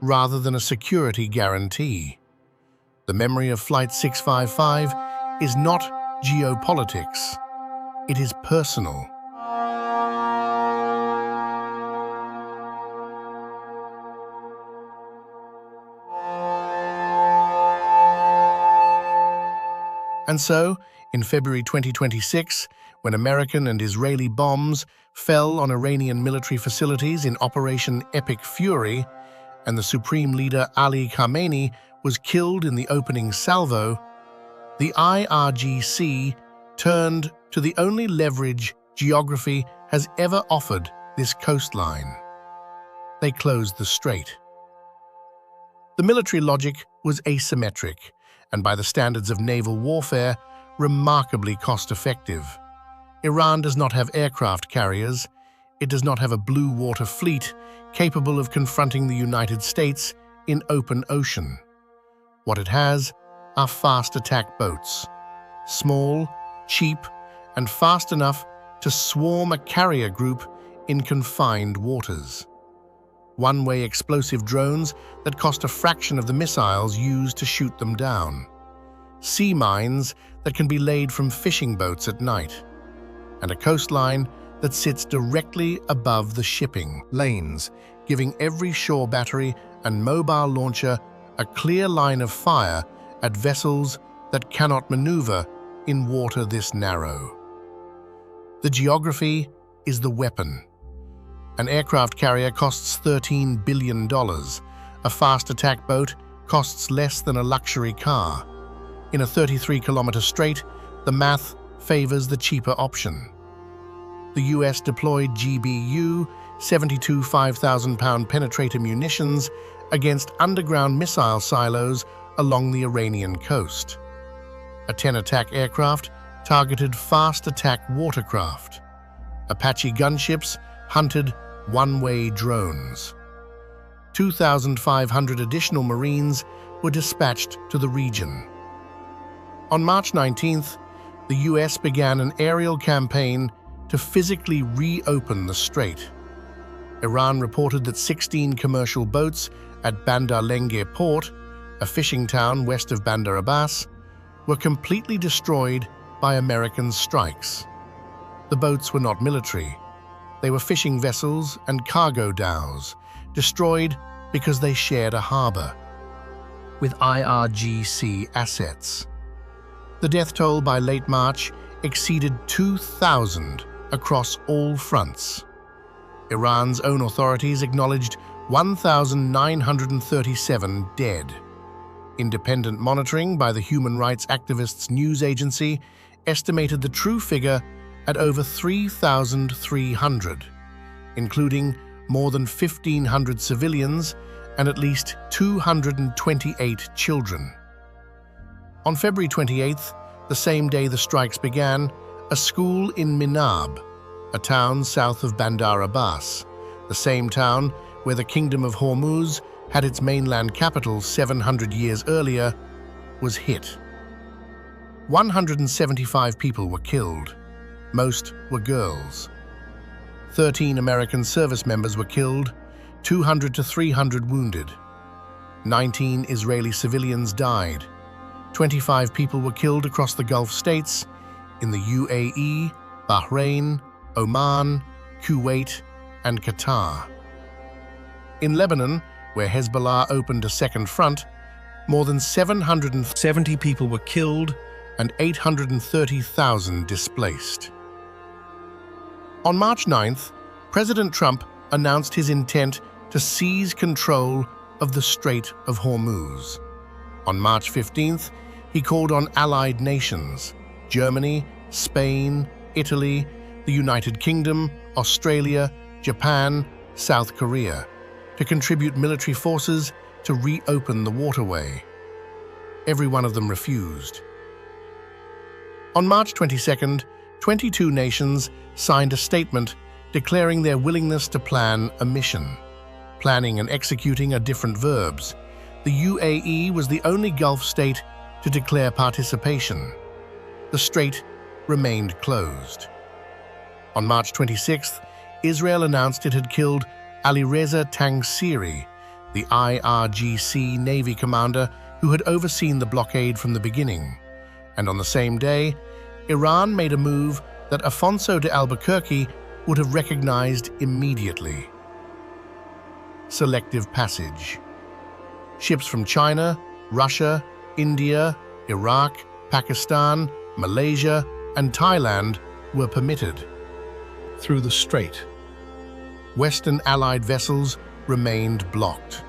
rather than a security guarantee. The memory of Flight 655 is not geopolitics. It is personal. And so, in February 2026, when American and Israeli bombs fell on Iranian military facilities in Operation Epic Fury, and the Supreme Leader Ali Khamenei was killed in the opening salvo, the IRGC turned to the only leverage geography has ever offered this coastline. they closed the strait. The military logic was asymmetric, and by the standards of naval warfare, remarkably cost-effective. Iran does not have aircraft carriers. It does not have a blue water fleet capable of confronting the United States in open ocean. What it has are fast attack boats, small, cheap, and fast enough to swarm a carrier group in confined waters. One-way explosive drones that cost a fraction of the missiles used to shoot them down. Sea mines that can be laid from fishing boats at night. And a coastline that sits directly above the shipping lanes, giving every shore battery and mobile launcher a clear line of fire at vessels that cannot maneuver in water this narrow. The geography is the weapon. An aircraft carrier costs $13 billion. A fast attack boat costs less than a luxury car. In a 33-kilometer strait, the math favors the cheaper option. The US deployed GBU 72 5,000-pound penetrator munitions against underground missile silos along the Iranian coast. A 10-attack aircraft targeted fast-attack watercraft. Apache gunships hunted one-way drones. 2,500 additional Marines were dispatched to the region. On March 19th, the US began an aerial campaign to physically reopen the strait. Iran reported that 16 commercial boats at Bandar Lenge port, a fishing town west of Bandar Abbas, were completely destroyed by American strikes. The boats were not military. They were fishing vessels and cargo dhows, destroyed because they shared a harbor with IRGC assets. The death toll by late March exceeded 2,000 across all fronts. Iran's own authorities acknowledged 1,937 dead. Independent monitoring by the human rights activists' news agency estimated the true figure at over 3,300, including more than 1,500 civilians and at least 228 children. On February 28th, the same day the strikes began, a school in Minab, a town south of Bandar Abbas, the same town where the Kingdom of Hormuz had its mainland capital 700 years earlier, was hit. 175 people were killed. Most were girls. 13 American service members were killed, 200 to 300 wounded. 19 Israeli civilians died. 25 people were killed across the Gulf states, in the UAE, Bahrain, Oman, Kuwait, and Qatar. In Lebanon, where Hezbollah opened a second front, more than 770 people were killed and 830,000 displaced. On March 9th, President Trump announced his intent to seize control of the Strait of Hormuz. On March 15th, he called on allied nations, Germany, Spain, Italy, the United Kingdom, Australia, Japan, South Korea, to contribute military forces to reopen the waterway. Every one of them refused. On March 22nd, 22 nations signed a statement declaring their willingness to plan a mission. Planning and executing are different verbs. The UAE was the only Gulf state to declare participation. The strait remained closed. On March 26th, Israel announced it had killed Alireza Tangsiri, the IRGC Navy commander who had overseen the blockade from the beginning. And on the same day, Iran made a move that Afonso de Albuquerque would have recognized immediately. Selective passage. Ships from China, Russia, India, Iraq, Pakistan, Malaysia, and Thailand were permitted through the strait. Western allied vessels remained blocked.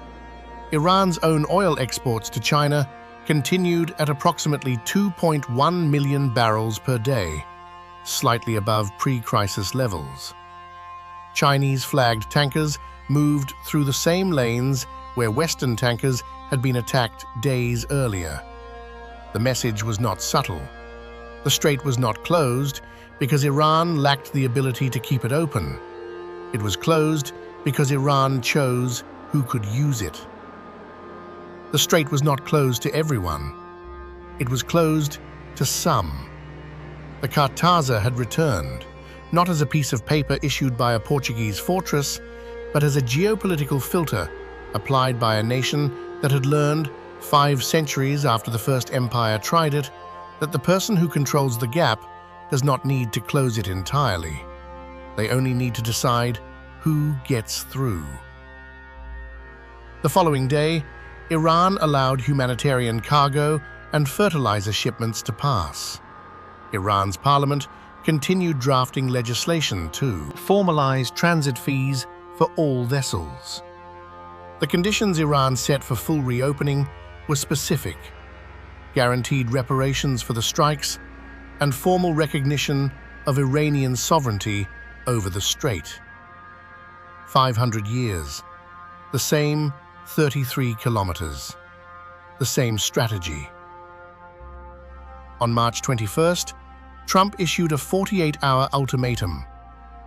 Iran's own oil exports to China continued at approximately 2.1 million barrels per day, slightly above pre-crisis levels. Chinese-flagged tankers moved through the same lanes where Western tankers had been attacked days earlier. The message was not subtle. The strait was not closed because Iran lacked the ability to keep it open. It was closed because Iran chose who could use it. The strait was not closed to everyone. It was closed to some. The cartaza had returned, not as a piece of paper issued by a Portuguese fortress, but as a geopolitical filter applied by a nation that had learned 5 centuries after the First Empire tried it, that the person who controls the gap does not need to close it entirely. They only need to decide who gets through. The following day, Iran allowed humanitarian cargo and fertilizer shipments to pass. Iran's parliament continued drafting legislation to formalize transit fees for all vessels. The conditions Iran set for full reopening were specific: guaranteed reparations for the strikes and formal recognition of Iranian sovereignty over the strait. 500 years, the same 33 kilometers, the same strategy. On March 21st, Trump issued a 48-hour ultimatum: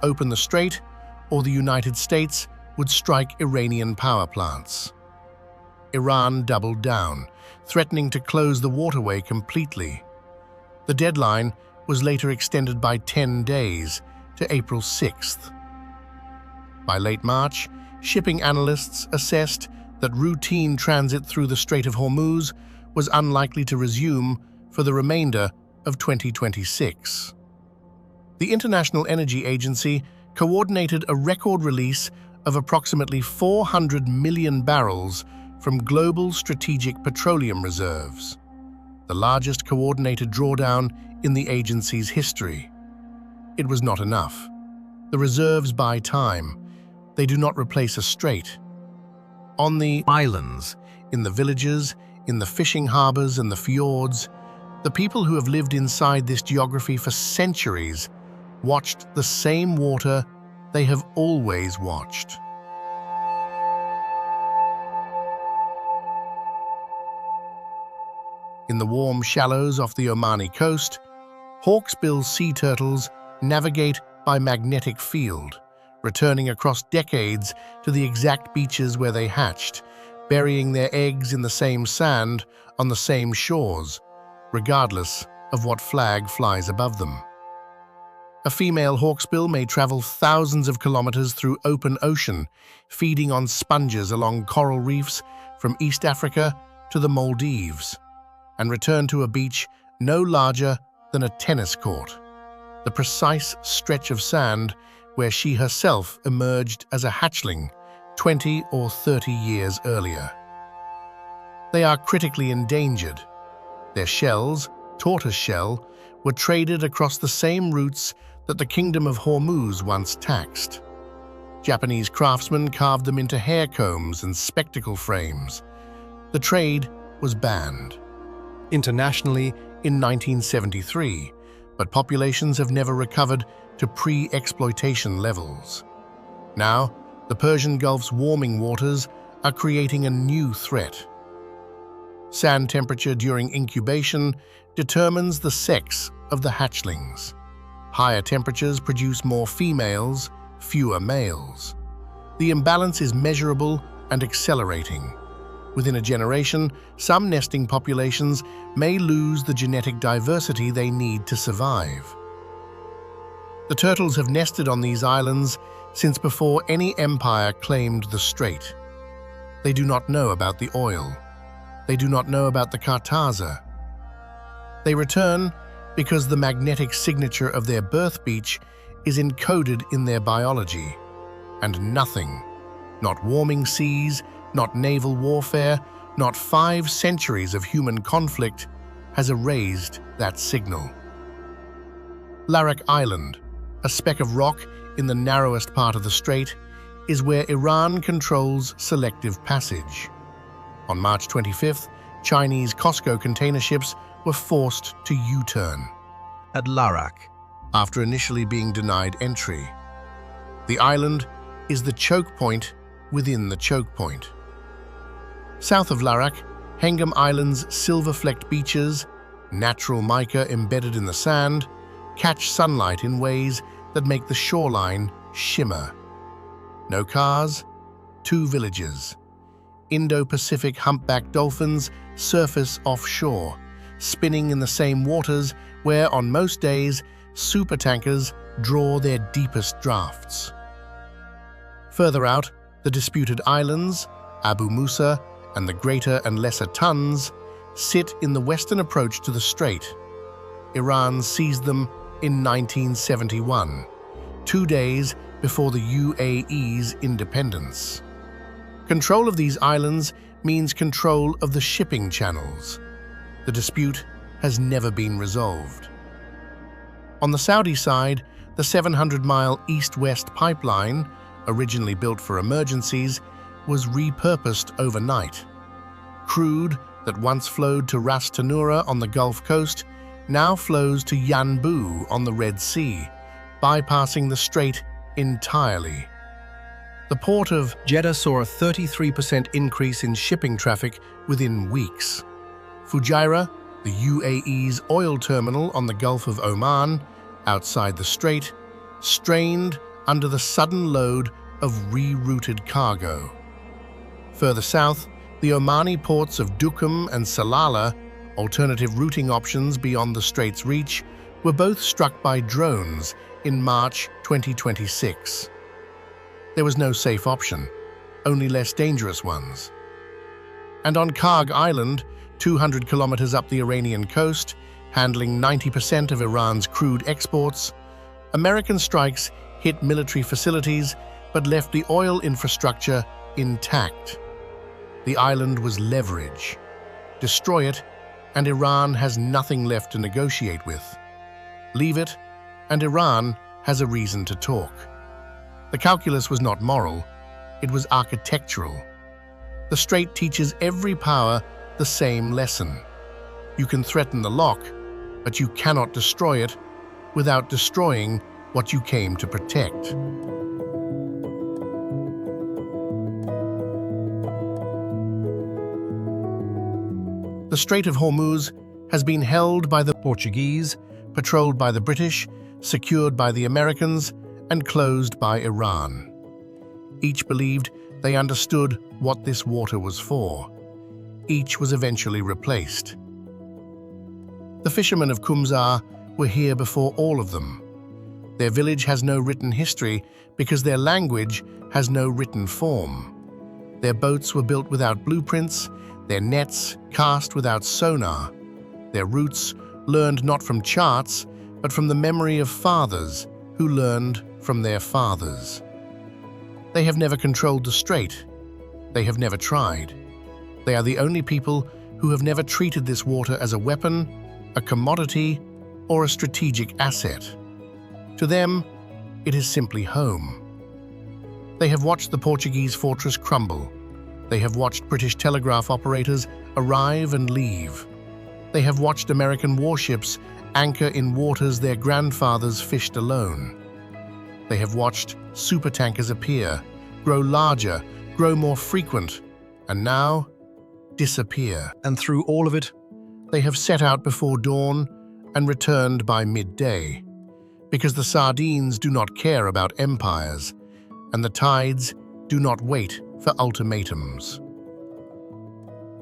open the strait or the United States would strike Iranian power plants. Iran doubled down, threatening to close the waterway completely. The deadline was later extended by 10 days to April 6th. By late March, shipping analysts assessed that routine transit through the Strait of Hormuz was unlikely to resume for the remainder of 2026. The International Energy Agency coordinated a record release of approximately 400 million barrels from global strategic petroleum reserves, the largest coordinated drawdown in the agency's history. It was not enough. The reserves buy time. They do not replace a strait. On the islands, in the villages, in the fishing harbors and the fjords, the people who have lived inside this geography for centuries watched the same water they have always watched. In the warm shallows off the Omani coast, hawksbill sea turtles navigate by magnetic field, returning across decades to the exact beaches where they hatched, burying their eggs in the same sand on the same shores, regardless of what flag flies above them. A female hawksbill may travel thousands of kilometers through open ocean, feeding on sponges along coral reefs from East Africa to the Maldives, and return to a beach no larger than a tennis court, the precise stretch of sand where she herself emerged as a hatchling 20 or 30 years earlier. They are critically endangered. Their shells, tortoise shell, were traded across the same routes that the Kingdom of Hormuz once taxed. Japanese craftsmen carved them into hair combs and spectacle frames. The trade was banned internationally in 1973, but populations have never recovered to pre-exploitation levels. Now, the Persian Gulf's warming waters are creating a new threat. Sand temperature during incubation determines the sex of the hatchlings. Higher temperatures produce more females, fewer males. The imbalance is measurable and accelerating. Within a generation, some nesting populations may lose the genetic diversity they need to survive. The turtles have nested on these islands since before any empire claimed the strait. They do not know about the oil. They do not know about the cartaza. They return because the magnetic signature of their birth beach is encoded in their biology, and nothing, not warming seas, not naval warfare, not 5 centuries of human conflict, has erased that signal. Larak Island, a speck of rock in the narrowest part of the strait, is where Iran controls selective passage. On March 25th, Chinese COSCO container ships were forced to U-turn at Larak after initially being denied entry. The island is the choke point within the choke point. South of Larak, Hengam Island's silver-flecked beaches, natural mica embedded in the sand, catch sunlight in ways that make the shoreline shimmer. No cars, 2 villages. Indo-Pacific humpback dolphins surface offshore, spinning in the same waters where, on most days, supertankers draw their deepest drafts. Further out, the disputed islands, Abu Musa and the Greater and Lesser Tons, sit in the western approach to the strait. Iran seized them in 1971, 2 days before the UAE's independence. Control of these islands means control of the shipping channels. The dispute has never been resolved. On the Saudi side, the 700-mile east-west pipeline, originally built for emergencies, was repurposed overnight. Crude that once flowed to Ras Tanura on the Gulf Coast now flows to Yanbu on the Red Sea, bypassing the strait entirely. The port of Jeddah saw a 33% increase in shipping traffic within weeks. Fujairah, the UAE's oil terminal on the Gulf of Oman, outside the strait, strained under the sudden load of rerouted cargo. Further south, the Omani ports of Duqm and Salalah, alternative routing options beyond the strait's reach, were both struck by drones in March 2026. There was no safe option, only less dangerous ones. And on Karg Island, 200 kilometers up the Iranian coast, handling 90% of Iran's crude exports, American strikes hit military facilities but left the oil infrastructure intact. The island was leverage. Destroy it, and Iran has nothing left to negotiate with. Leave it, and Iran has a reason to talk. The calculus was not moral, it was architectural. The strait teaches every power the same lesson. You can threaten the lock, but you cannot destroy it without destroying what you came to protect. The Strait of Hormuz has been held by the Portuguese, patrolled by the British, secured by the Americans, and closed by Iran. Each believed they understood what this water was for. Each was eventually replaced. The fishermen of Qumzar were here before all of them. Their village has no written history because their language has no written form. Their boats were built without blueprints, their nets cast without sonar. Their roots learned not from charts, but from the memory of fathers who learned from their fathers. They have never controlled the strait. They have never tried. They are the only people who have never treated this water as a weapon, a commodity, or a strategic asset. To them, it is simply home. They have watched the Portuguese fortress crumble. They have watched British telegraph operators arrive and leave. They have watched American warships anchor in waters their grandfathers fished alone. They have watched supertankers appear, grow larger, grow more frequent, and now disappear. And through all of it, they have set out before dawn and returned by midday, because the sardines do not care about empires, and the tides do not wait for ultimatums.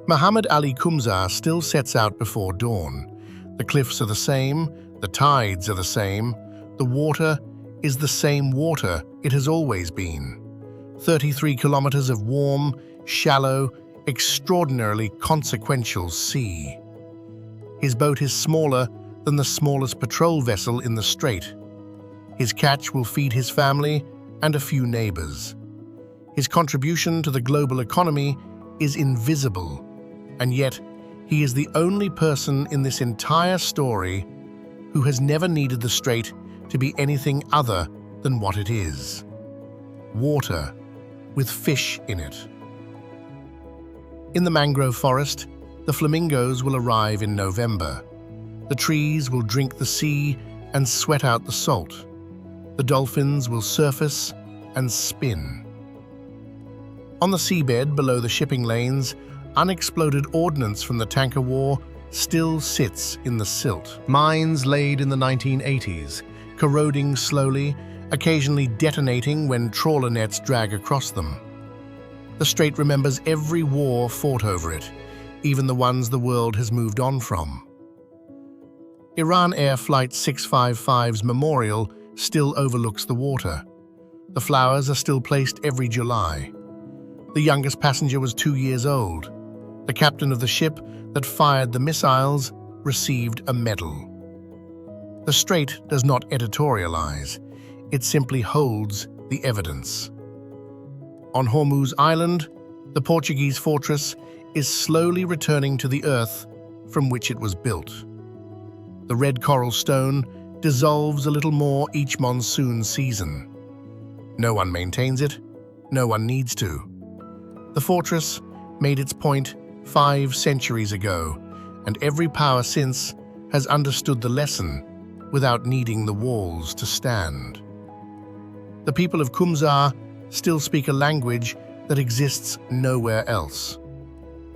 Muhammad Ali Qumzar still sets out before dawn. The cliffs are the same, the tides are the same, the water is the same water it has always been. 33 kilometers of warm, shallow, extraordinarily consequential sea. His boat is smaller than the smallest patrol vessel in the strait. His catch will feed his family and a few neighbors. His contribution to the global economy is invisible, and yet he is the only person in this entire story who has never needed the strait to be anything other than what it is: water with fish in it. In the mangrove forest, the flamingos will arrive in November. The trees will drink the sea and sweat out the salt. The dolphins will surface and spin. On the seabed below the shipping lanes, unexploded ordnance from the tanker war still sits in the silt. Mines laid in the 1980s, corroding slowly, occasionally detonating when trawler nets drag across them. The Strait remembers every war fought over it, even the ones the world has moved on from. Iran Air Flight 655's memorial still overlooks the water. The flowers are still placed every July. The youngest passenger was 2 years old. The captain of the ship that fired the missiles received a medal. The Strait does not editorialize. It simply holds the evidence. On Hormuz Island, the Portuguese fortress is slowly returning to the earth from which it was built. The red coral stone dissolves a little more each monsoon season. No one maintains it. No one needs to. The fortress made its point 5 centuries ago, and every power since has understood the lesson without needing the walls to stand. The people of Kumzar still speak a language that exists nowhere else.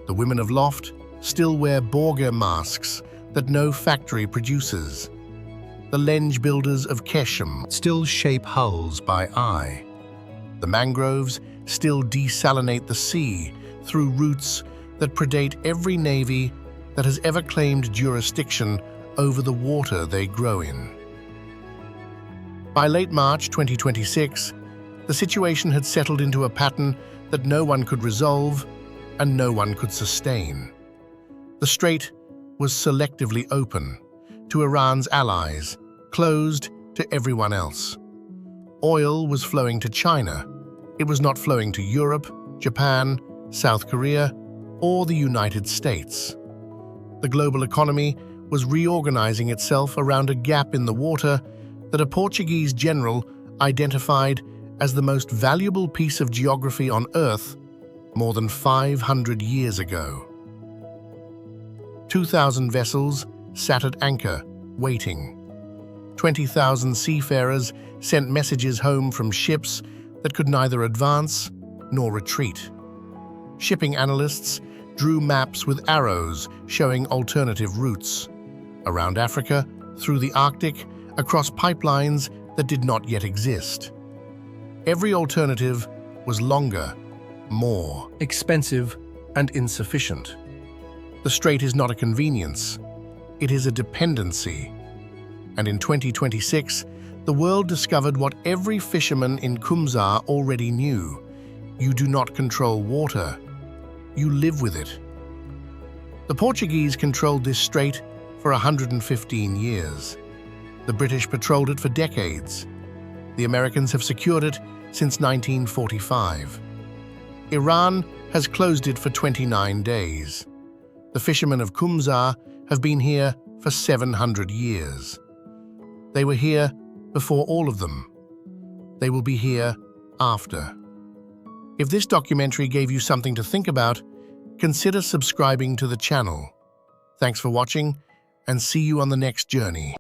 The women of Loft still wear Borger masks that no factory produces. The lenge builders of Keshem still shape hulls by eye. The mangroves still desalinate the sea through routes that predate every navy that has ever claimed jurisdiction over the water they grow in. By late March 2026, the situation had settled into a pattern that no one could resolve and no one could sustain. The Strait was selectively open to Iran's allies, closed to everyone else. Oil was flowing to China. It was not flowing to Europe, Japan, South Korea, or the United States. The global economy was reorganizing itself around a gap in the water that a Portuguese general identified as the most valuable piece of geography on Earth more than 500 years ago. 2,000 vessels sat at anchor, waiting. 20,000 seafarers sent messages home from ships that could neither advance nor retreat. Shipping analysts drew maps with arrows showing alternative routes around Africa, through the Arctic, across pipelines that did not yet exist. Every alternative was longer, more expensive, and insufficient. The Strait is not a convenience, it is a dependency. And in 2026, the world discovered what every fisherman in Kumzar already knew. You do not control water, you live with it. The Portuguese controlled this strait for 115 years. The British patrolled it for decades. The Americans have secured it since 1945. Iran has closed it for 29 days. The fishermen of Kumzar have been here for 700 years. They were here before all of them. They will be here after. If this documentary gave you something to think about, consider subscribing to the channel. Thanks for watching, and see you on the next journey.